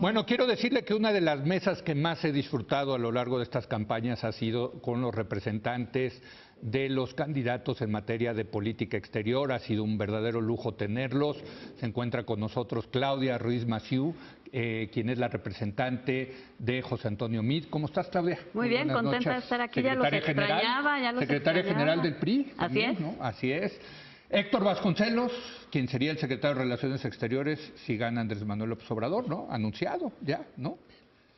Bueno, quiero decirle que una de las mesas que más he disfrutado a lo largo de estas campañas ha sido con los representantes de los candidatos en materia de política exterior. Ha sido un verdadero lujo tenerlos. Se encuentra con nosotros Claudia Ruiz Massieu, quien es la representante de José Antonio Meade. ¿Cómo estás, Claudia? Muy bien, contenta de estar aquí. Ya los extrañaba, Secretaria general del PRI. Así también, es. ¿no? Así es. Héctor Vasconcelos, quien sería el secretario de Relaciones Exteriores si gana Andrés Manuel López Obrador, ¿no? Anunciado ya, ¿no?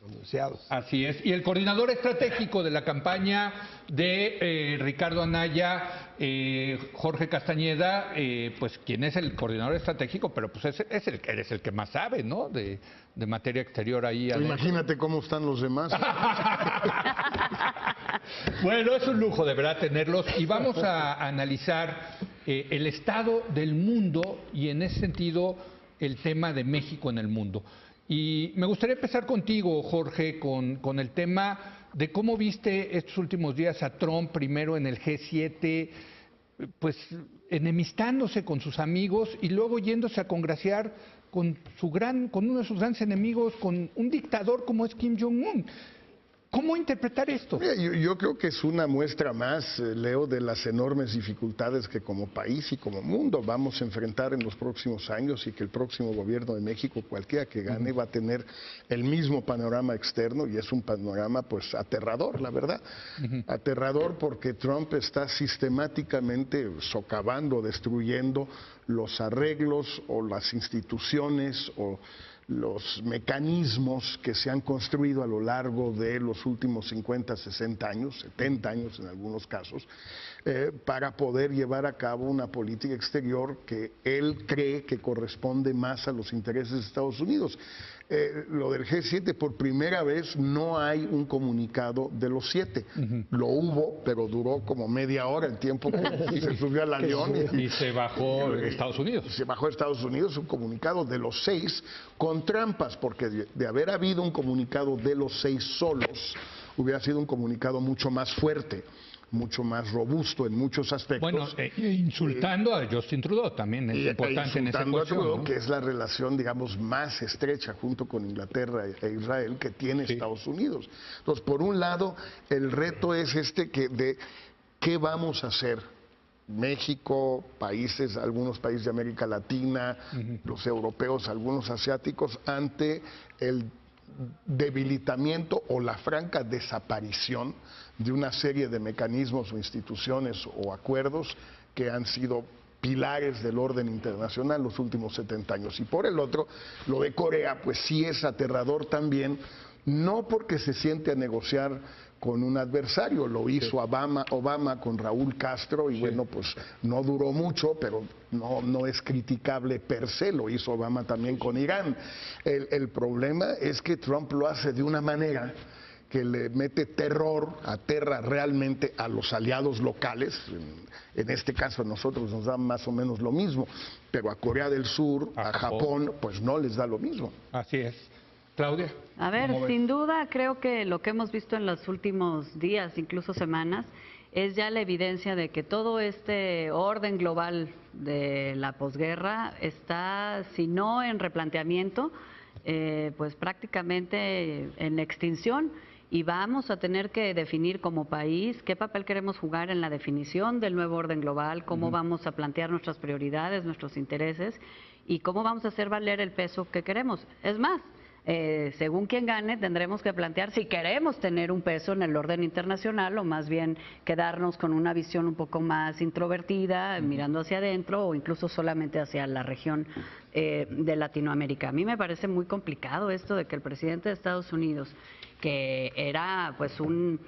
Anunciados. Así es. Y el coordinador estratégico de la campaña de Ricardo Anaya, Jorge Castañeda, pues quien es el coordinador estratégico, pero pues eres el que más sabe, ¿no? De materia exterior ahí. Imagínate cómo están los demás. Bueno, es un lujo de verdad tenerlos y vamos a analizar el estado del mundo y en ese sentido el tema de México en el mundo. Y me gustaría empezar contigo, Jorge, con el tema de cómo viste estos últimos días a Trump primero en el G7, pues enemistándose con sus amigos y luego yéndose a congraciar con uno de sus grandes enemigos, con un dictador como es Kim Jong-un. ¿Cómo interpretar esto? Mira, yo creo que es una muestra más, Leo, de las enormes dificultades que como país y como mundo vamos a enfrentar en los próximos años y que el próximo gobierno de México, cualquiera que gane, va a tener el mismo panorama externo y es un panorama pues aterrador, la verdad. Aterrador porque Trump está sistemáticamente socavando, destruyendo los arreglos o las instituciones o los mecanismos que se han construido a lo largo de los últimos 50, 60 años, 70 años en algunos casos, para poder llevar a cabo una política exterior que él cree que corresponde más a los intereses de Estados Unidos. Lo del G7, por primera vez no hay un comunicado de los 7. Lo hubo, pero duró como media hora el tiempo que se subió al avión. Y se bajó Estados Unidos. Se bajó Estados Unidos un comunicado de los 6 con trampas, porque de haber habido un comunicado de los 6 solos, hubiera sido un comunicado mucho más fuerte, mucho más robusto en muchos aspectos. Bueno, insultando a Justin Trudeau también es importante en esa ecuación, Trudeau, ¿no? Que es la relación, digamos, más estrecha junto con Inglaterra e Israel que tiene Estados Unidos. Entonces, por un lado, el reto es de qué vamos a hacer. México, algunos países de América Latina, los europeos, algunos asiáticos, ante el debilitamiento o la franca desaparición de una serie de mecanismos o instituciones o acuerdos que han sido pilares del orden internacional los últimos 70 años. Y por el otro, lo de Corea, pues sí es aterrador también, no porque se siente a negociar con un adversario, lo hizo Obama con Raúl Castro y bueno, pues no duró mucho, pero no es criticable per se, lo hizo Obama también con Irán. El problema es que Trump lo hace de una manera que le mete terror, aterra realmente a los aliados locales. En este caso a nosotros nos da más o menos lo mismo, pero a Corea del Sur, a Japón, pues no les da lo mismo. Así es. Claudia. A ver, sin duda creo que lo que hemos visto en los últimos días, incluso semanas, es ya la evidencia de que todo este orden global de la posguerra está, si no en replanteamiento, pues prácticamente en extinción. Y vamos a tener que definir como país qué papel queremos jugar en la definición del nuevo orden global, cómo vamos a plantear nuestras prioridades, nuestros intereses y cómo vamos a hacer valer el peso que queremos. Es más, según quien gane, tendremos que plantear si queremos tener un peso en el orden internacional o más bien quedarnos con una visión un poco más introvertida, mirando hacia adentro o incluso solamente hacia la región de Latinoamérica. A mí me parece muy complicado esto de que el presidente de Estados Unidos, que era pues un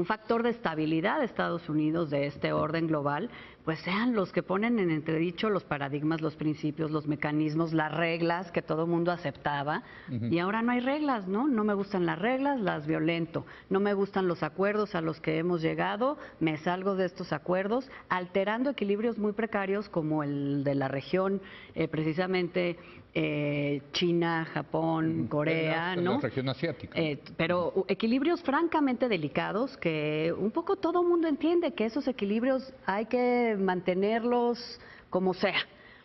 factor de estabilidad de Estados Unidos, de este orden global, pues sean los que ponen en entredicho los paradigmas, los principios, los mecanismos, las reglas que todo el mundo aceptaba. Y ahora no hay reglas, ¿no? No me gustan las reglas, las violento. No me gustan los acuerdos a los que hemos llegado, me salgo de estos acuerdos, alterando equilibrios muy precarios como el de la región, precisamente China, Japón, Corea, ¿no? La región asiática. Pero equilibrios francamente delicados que un poco todo el mundo entiende que esos equilibrios hay que mantenerlos como sea,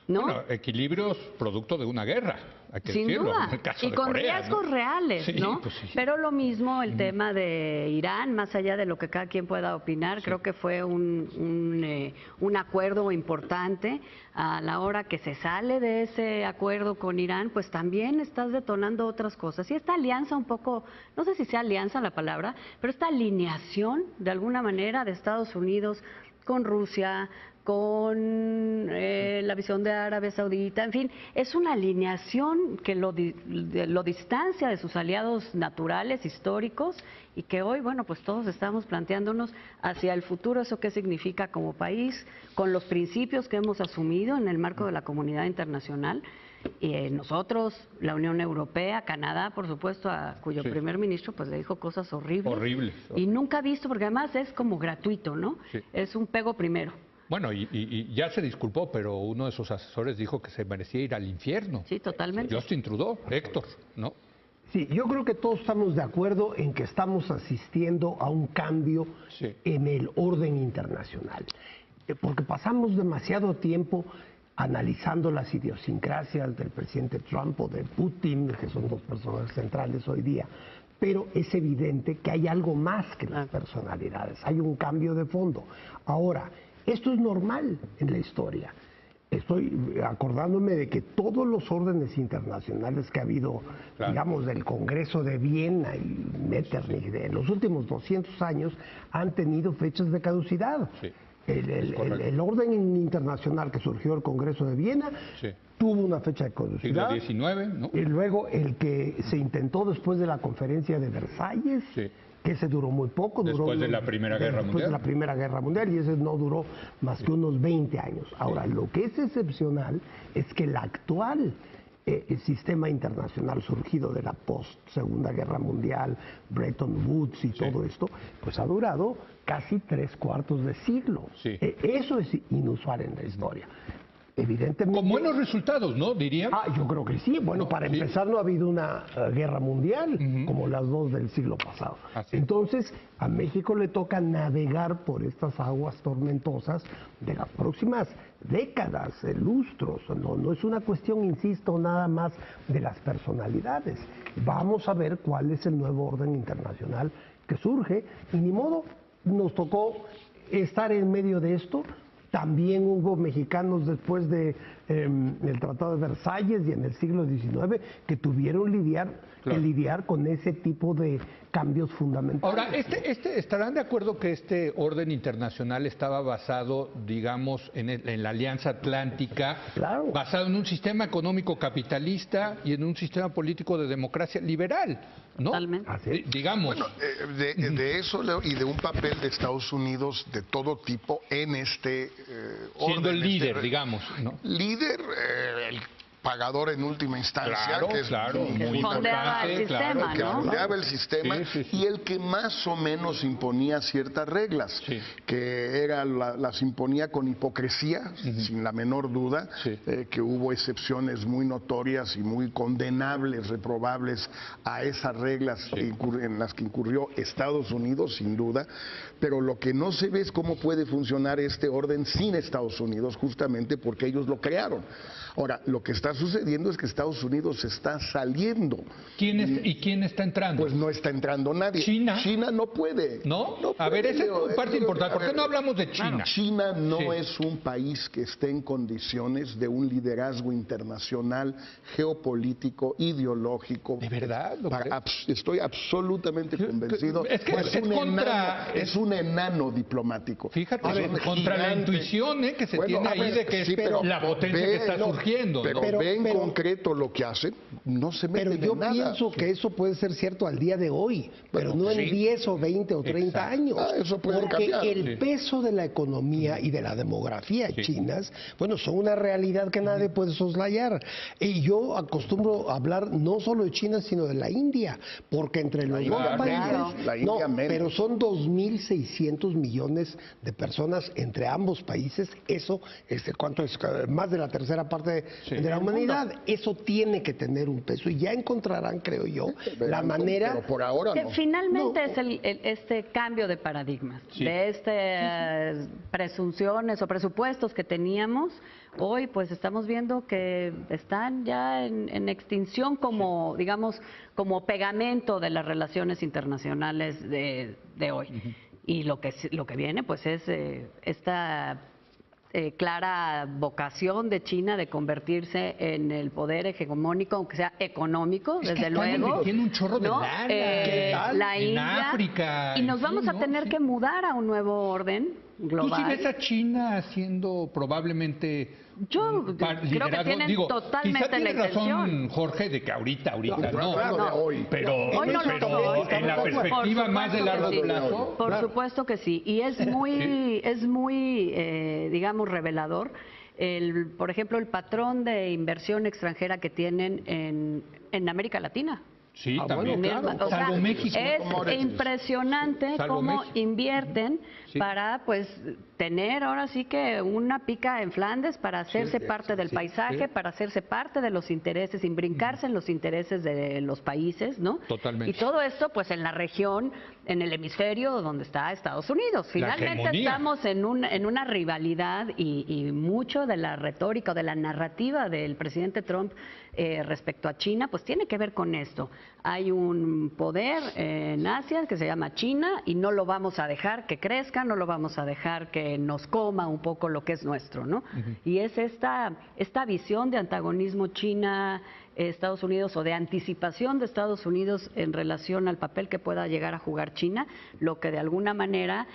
¿no? Bueno, equilibrios producto de una guerra. hay que Sin decirlo, duda, en el caso y de con Corea, riesgos ¿no? reales, Sí, ¿no? pues sí. Pero lo mismo el tema de Irán, más allá de lo que cada quien pueda opinar, creo que fue un acuerdo importante. A la hora que se sale de ese acuerdo con Irán, pues también estás detonando otras cosas. Y esta alianza un poco, no sé si sea alianza la palabra, pero esta alineación de alguna manera de Estados Unidos con Rusia, con la visión de Arabia Saudita, en fin, es una alineación que lo distancia de sus aliados naturales, históricos, y que hoy, bueno, pues todos estamos planteándonos hacia el futuro eso qué significa como país, con los principios que hemos asumido en el marco de la comunidad internacional. Nosotros, la Unión Europea, Canadá, por supuesto, a cuyo primer ministro pues le dijo cosas horribles. Horribles. Y nunca visto, porque además es como gratuito, ¿no? Sí. Es un pego primero. Bueno, y ya se disculpó, pero uno de sus asesores dijo que se merecía ir al infierno. Sí, totalmente. Justin Trudeau, Héctor, ¿no? Sí, yo creo que todos estamos de acuerdo en que estamos asistiendo a un cambio en el orden internacional, porque pasamos demasiado tiempo analizando las idiosincrasias del presidente Trump o de Putin, que son dos personas centrales hoy día, pero es evidente que hay algo más que las personalidades, hay un cambio de fondo. Ahora, esto es normal en la historia. Estoy acordándome de que todos los órdenes internacionales que ha habido, digamos, del Congreso de Viena y Metternich de los últimos 200 años han tenido fechas de caducidad. Sí. El orden internacional que surgió el Congreso de Viena tuvo una fecha de caducidad. Siglo XIX, ¿no? Y luego el que se intentó después de la conferencia de Versalles, que ese duró muy poco. Después de la Primera Guerra Mundial. Después de la Primera Guerra Mundial, y ese no duró más que unos 20 años. Ahora, lo que es excepcional es que el actual sistema internacional surgido de la post-Segunda Guerra Mundial, Bretton Woods y todo esto, pues ha durado casi 3/4 de siglo. Eso es inusual en la historia. Evidentemente. Con buenos resultados, ¿no? Dirían. Yo creo que sí. Bueno, para empezar, no ha habido una guerra mundial como las dos del siglo pasado. Entonces, a México le toca navegar por estas aguas tormentosas de las próximas décadas, lustros. No es una cuestión, insisto, nada más de las personalidades. Vamos a ver cuál es el nuevo orden internacional que surge. Y ni modo, nos tocó estar en medio de esto. También hubo mexicanos después de el Tratado de Versalles y en el siglo XIX que tuvieron que lidiar con ese tipo de cambios fundamentales. Ahora, ¿estarán de acuerdo que este orden internacional estaba basado, digamos, en la Alianza Atlántica, basado en un sistema económico capitalista y en un sistema político de democracia liberal, ¿no? Totalmente. Digamos. Bueno, de eso y de un papel de Estados Unidos de todo tipo en este orden. Siendo el líder, digamos, ¿no? Líder, el pagador en última instancia, que es muy fondeaba el sistema, que fondeaba el sistema y el que más o menos imponía ciertas reglas, que las imponía con hipocresía, sin la menor duda, que hubo excepciones muy notorias y muy condenables, reprobables a esas reglas en las que incurrió Estados Unidos, sin duda, pero lo que no se ve es cómo puede funcionar este orden sin Estados Unidos, justamente porque ellos lo crearon. Ahora, lo que está sucediendo es que Estados Unidos está saliendo. ¿Y quién está entrando? Pues no está entrando nadie. ¿China? China no puede. ¿No? A ver, esa es parte importante. ¿Por qué no hablamos de China? China no es un país que esté en condiciones de un liderazgo internacional, geopolítico, ideológico. ¿De verdad? Estoy absolutamente convencido. Es que es un enano diplomático. Fíjate, contra la intuición que se tiene ahí de que es la potencia que está surgiendo. Pero ve en concreto lo que hacen, no se meten en nada. Pero yo pienso que eso puede ser cierto al día de hoy, pero no en 10 o 20 o 30 años. Eso puede porque cambiar. el peso de la economía y de la demografía chinas, bueno, son una realidad que nadie puede soslayar. Y yo acostumbro a hablar no solo de China, sino de la India, porque entre los dos países, la India pero son 2.600 millones de personas entre ambos países. Eso, ¿cuánto es? Más de la tercera parte de la humanidad. humanidad. Eso tiene que tener un peso y ya encontrarán, creo yo, la manera. Pero por ahora Que no. finalmente es este cambio de paradigmas, de estas presunciones o presupuestos que teníamos. Hoy pues estamos viendo que están ya en extinción como, digamos, como pegamento de las relaciones internacionales de hoy. Y lo que viene pues es esta clara vocación de China de convertirse en el poder hegemónico, aunque sea económico, desde luego. Tiene un chorro de ¿no? lana. La En India. África, Y nos en vamos fin, a tener que mudar a un nuevo orden global. ¿Tú sí ves a China siendo probablemente Yo creo que liderazgo? tienen Digo, totalmente quizá tiene la razón intención. Jorge de que ahorita no. Claro, de hoy. Pero, Hoy no lo pero son. en la Por perspectiva más de supuesto largo que sí. plazo. Por supuesto que sí. Y es muy, digamos, revelador. Por ejemplo, el patrón de inversión extranjera que tienen en América Latina. Sí, Ah, también. bueno, claro. O sea, Salvo México. es impresionante Salvo cómo México. invierten Sí. para pues tener ahora sí que una pica en Flandes para hacerse parte del paisaje, para hacerse parte de los intereses, sin brincarse en los intereses de los países, ¿no? Totalmente. Y todo esto pues en la región, en el hemisferio donde está Estados Unidos. Finalmente hegemonía. estamos en una rivalidad y mucho de la retórica o de la narrativa del presidente Trump respecto a China, pues tiene que ver con esto. Hay un poder en Asia que se llama China y no lo vamos a dejar que crezca, no lo vamos a dejar que nos coma un poco lo que es nuestro, ¿no? Y es esta visión de antagonismo China-Estados Unidos o de anticipación de Estados Unidos en relación al papel que pueda llegar a jugar China, lo que de alguna manera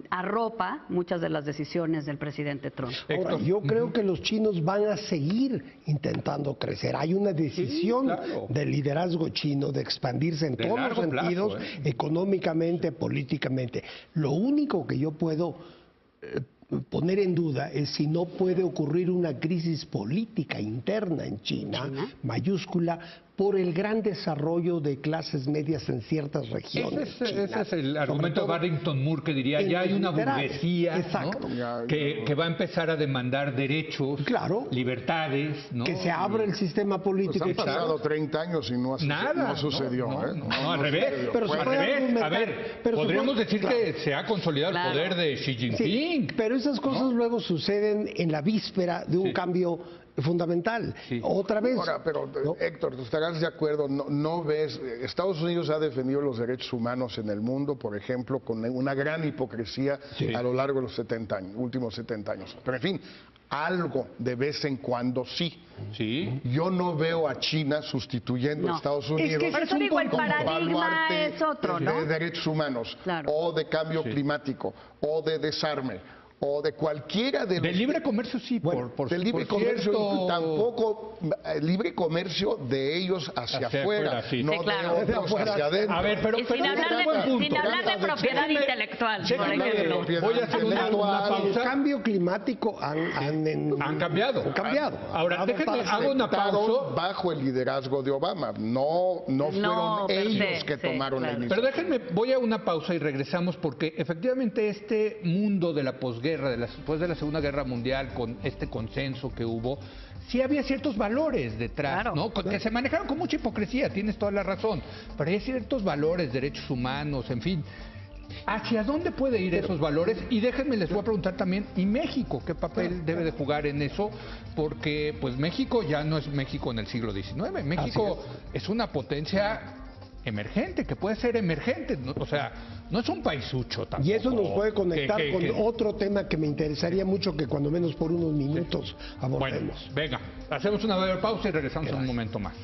arropa muchas de las decisiones del presidente Trump. Ahora, yo creo que los chinos van a seguir intentando crecer. Hay una decisión claro. del liderazgo chino de expandirse en De todos los largo plazo, sentidos, económicamente, políticamente. Lo único que yo puedo poner en duda es si no puede ocurrir una crisis política interna en China, mayúscula, por el gran desarrollo de clases medias en ciertas regiones. Ese es el Sobre argumento de todo Barrington Moore que diría, en ya hay los una liberales. burguesía, ¿no? Exacto. que va a empezar a demandar derechos, Claro. libertades, ¿no? Que se abra el sistema Pues político. han pasado 30 años y no Nada. sucedió. No, al revés. Pero se al puede revés. argumentar, A ver, pero se podríamos puede- decir claro. que se ha consolidado Claro. el poder de Xi Jinping. Sí, pero esas cosas luego suceden en la víspera de un Sí. cambio fundamental. Sí. Otra vez. Ahora, pero ¿no? Héctor, ¿tú estarás de acuerdo? No ves, Estados Unidos ha defendido los derechos humanos en el mundo, por ejemplo, con una gran hipocresía Sí. a lo largo de los últimos 70 años. Pero en fin, algo de vez en cuando sí. Sí. Yo no veo a China sustituyendo No. a Estados Es que Unidos. ese Por eso digo, el como paradigma baluarte es otro, de ¿no? derechos humanos, Claro. o de cambio climático, o de desarme, o de cualquiera de los... De libre comercio sí, Bueno, por del libre por comercio cierto- tampoco, libre comercio de ellos hacia afuera, sí. no Sí, claro. de otros De afuera. hacia adentro. A ver, pero Y sin hablar buen punto. sin hablar de propiedad Déjame- intelectual, por déjame- ejemplo. propiedad voy a hacer una intelectual. El pausa. cambio climático han cambiado. Han cambiado. Ahora, déjenme, Adaptarse. hago una Aceptaron pausa. bajo el liderazgo de Obama. No fueron per se, ellos que sí, tomaron la claro. iniciativa. Pero déjenme, voy a una pausa y regresamos porque efectivamente este mundo de la posguerra, después de la Segunda Guerra Mundial, con este consenso que hubo, sí había ciertos valores detrás, Claro. ¿no? Que se manejaron con mucha hipocresía, tienes toda la razón, pero hay ciertos valores, derechos humanos, en fin. ¿Hacia dónde puede ir esos valores? Y déjenme, les voy a preguntar también, ¿y México qué papel debe de jugar en eso? Porque pues México ya no es México en el siglo XIX, México es una potencia emergente, que puede ser emergente, ¿no? O sea, no es un paisucho tampoco. Y eso nos puede conectar que- con que- otro tema que me interesaría mucho que cuando menos por unos minutos Bueno, abordemos. venga, hacemos una breve pausa y regresamos en un momento más.